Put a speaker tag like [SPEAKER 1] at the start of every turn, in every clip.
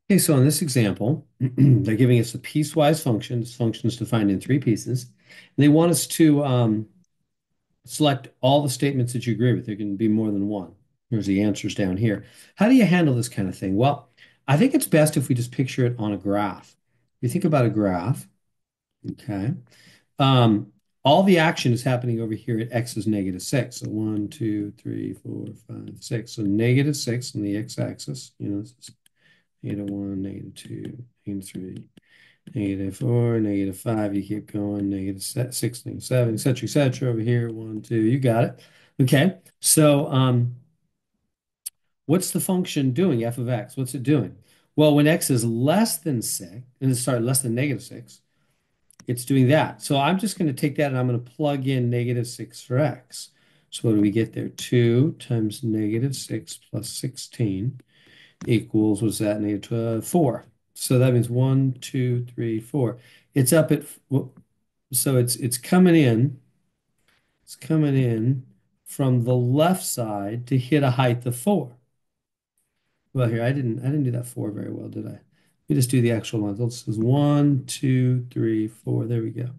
[SPEAKER 1] Okay, so in this example, they're giving us a piecewise function. This function is defined in three pieces. And they want us to select all the statements that you agree with. There can be more than one. Here's the answers down here. How do you handle this kind of thing? Well, I think it's best if we just picture it on a graph. If you think about a graph, okay, all the action is happening over here at x is -6. So 1, 2, 3, 4, 5, 6. So -6 on the x-axis. This is -1, -2, -3, -4, -5. You keep going, -6, -7, etc., etc. Over here, 1, 2. You got it. Okay. So, what's the function doing? F of x. What's it doing? Well, when x is less than 6, and sorry, less than -6, it's doing that. So I'm just going to take that and I'm going to plug in -6 for x. So what do we get there? 2 times -6 plus 16 equals, what's that? -4. So that means 1, 2, 3, 4. It's up at, so it's coming in. It's coming in from the left side to hit a height of 4. Well, here I didn't do that 4 very well, did I? We just do the actual ones. This is 1, 2, 3, 4. There we go.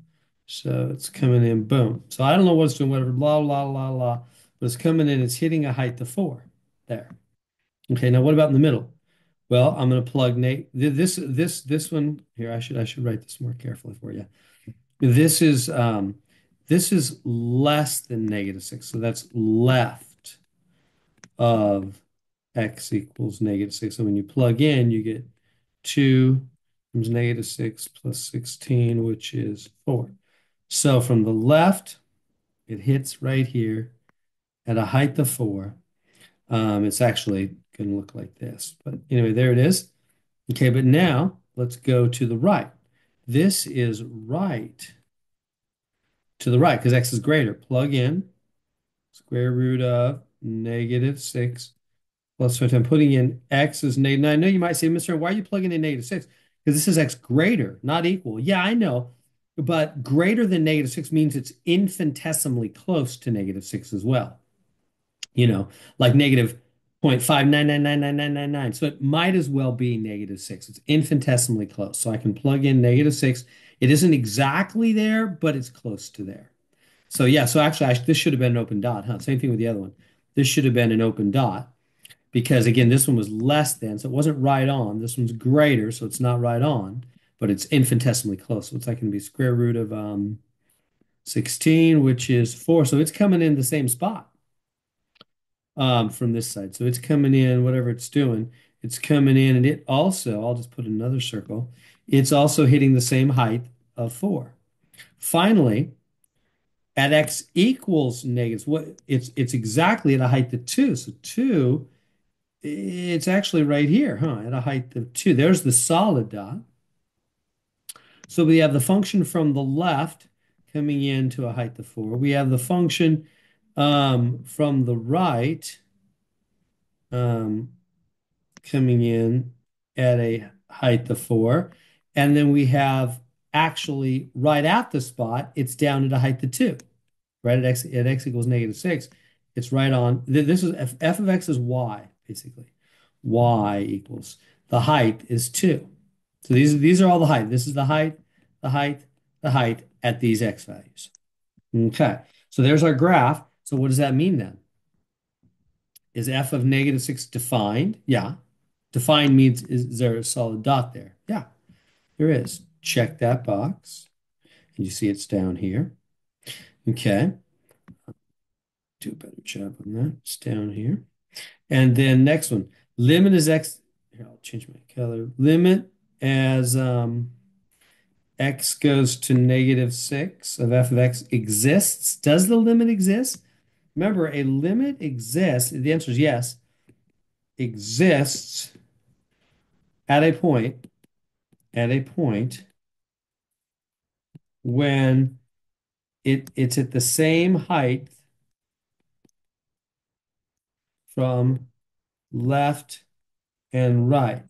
[SPEAKER 1] So it's coming in, boom. So I don't know what it's doing, whatever, blah, blah, blah, blah. But it's coming in, it's hitting a height of 4. There. Okay, now what about in the middle? Well, I'm going to plug this one here. I should write this more carefully for you. This is less than -6, so that's left of x equals -6. So when you plug in, you get 2 times -6 plus 16, which is 4. So from the left, it hits right here at a height of 4. It's actually going to look like this, but anyway, there it is. Okay, but now let's go to the right. This is right to the right because x is greater. Plug in square root of -6 plus 5. I'm putting in x is negative. Now, I know you might say, Mr. Why are you plugging in -6? Because this is x greater, not equal. Yeah, I know. But greater than -6 means it's infinitesimally close to -6 as well. Like negative 0.5999999. So it might as well be -6. It's infinitesimally close. So I can plug in -6. It isn't exactly there, but it's close to there. So yeah, so actually this should have been an open dot, huh? Same thing with the other one. This should have been an open dot because again, this one was less than, so it wasn't right on. This one's greater, so it's not right on, but it's infinitesimally close. So it's like going to be square root of 16, which is 4. So it's coming in the same spot from this side. So it's coming in, whatever it's doing, it's coming in, and it also, I'll just put another circle, it's also hitting the same height of 4. Finally, at x equals negative, it's exactly at a height of 2. So 2, it's actually right here, huh? At a height of 2. There's the solid dot. So we have the function from the left coming in to a height of 4. We have the function from the right um, coming in at a height of 4. And then we have actually right at the spot, it's down at a height of 2. Right at x equals -6. It's right on. This is f of x is y, basically. Y equals the height is 2. So these are all the height. This is the height, the height, the height at these x values. Okay. So there's our graph. So what does that mean then? Is f of -6 defined? Yeah. Defined means is there a solid dot there? Yeah, there is. Check that box. And you see it's down here. Okay. Do a better job on that. It's down here. And then next one, limit as x. Here, I'll change my color. Limit as x goes to -6 of f of x exists. Does the limit exist? Remember, a limit exists. The answer is yes. Exists at a point, at a point when it's at the same height from left and right.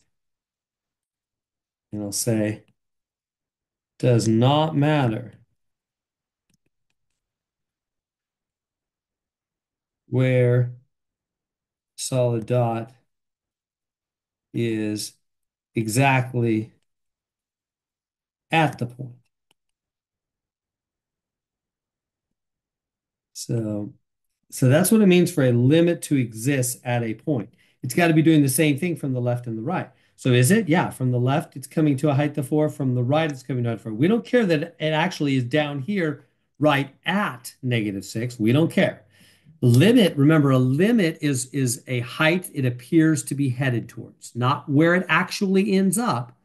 [SPEAKER 1] And I'll say, does not matter where solid dot is exactly at the point. So, so that's what it means for a limit to exist at a point. It's got to be doing the same thing from the left and the right. So is it? Yeah, from the left, it's coming to a height of 4. From the right, it's coming to a height of 4. We don't care that it actually is down here right at -6. We don't care. Limit, remember, a limit is a height it appears to be headed towards, not where it actually ends up,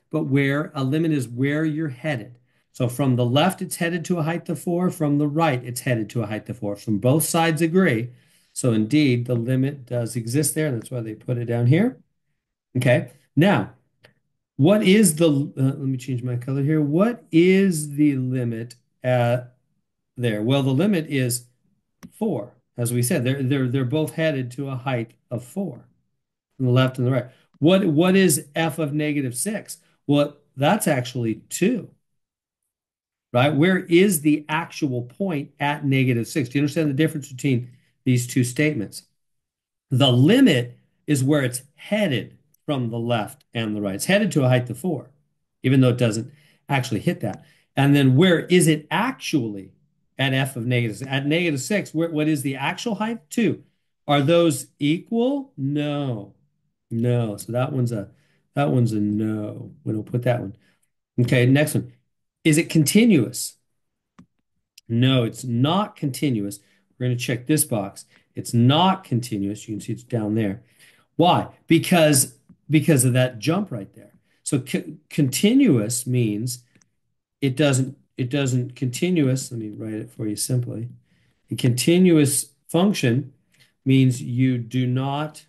[SPEAKER 1] but where a limit is where you're headed. So from the left, it's headed to a height of 4. From the right, it's headed to a height of 4. From both sides agree. So indeed, the limit does exist there. That's why they put it down here. Okay. Now, what is the, let me change my color here. What is the limit at there? Well, the limit is 4. As we said, they're both headed to a height of 4 from the left and the right. What is f of -6? Well, that's actually 2, right? Where is the actual point at -6? Do you understand the difference between these two statements? The limit is where it's headed from the left and the right. It's headed to a height of 4, even though it doesn't actually hit that. And then where is it actually at f of -6? At -6, what is the actual height? 2. Are those equal? No. No. So that one's a no. We don't put that one. Okay, next one. Is it continuous? No, it's not continuous. We're going to check this box. It's not continuous. You can see it's down there. Why? Because of that jump right there. So continuous means it doesn't continuous. Let me write it for you simply. A continuous function means you do not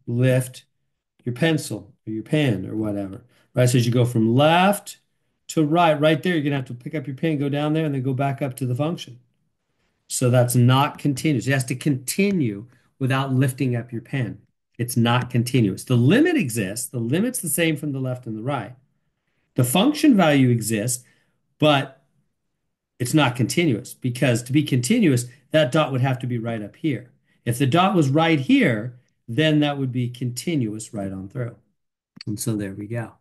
[SPEAKER 1] lift your pencil or your pen or whatever. Right? So as you go from left to right, right there, you're gonna have to pick up your pen, go down there, and then go back up to the function. So that's not continuous. It has to continue without lifting up your pen. It's not continuous. The limit exists. The limit's the same from the left and the right. The function value exists, but it's not continuous because to be continuous, that dot would have to be right up here. If the dot was right here, then that would be continuous right on through. And so there we go.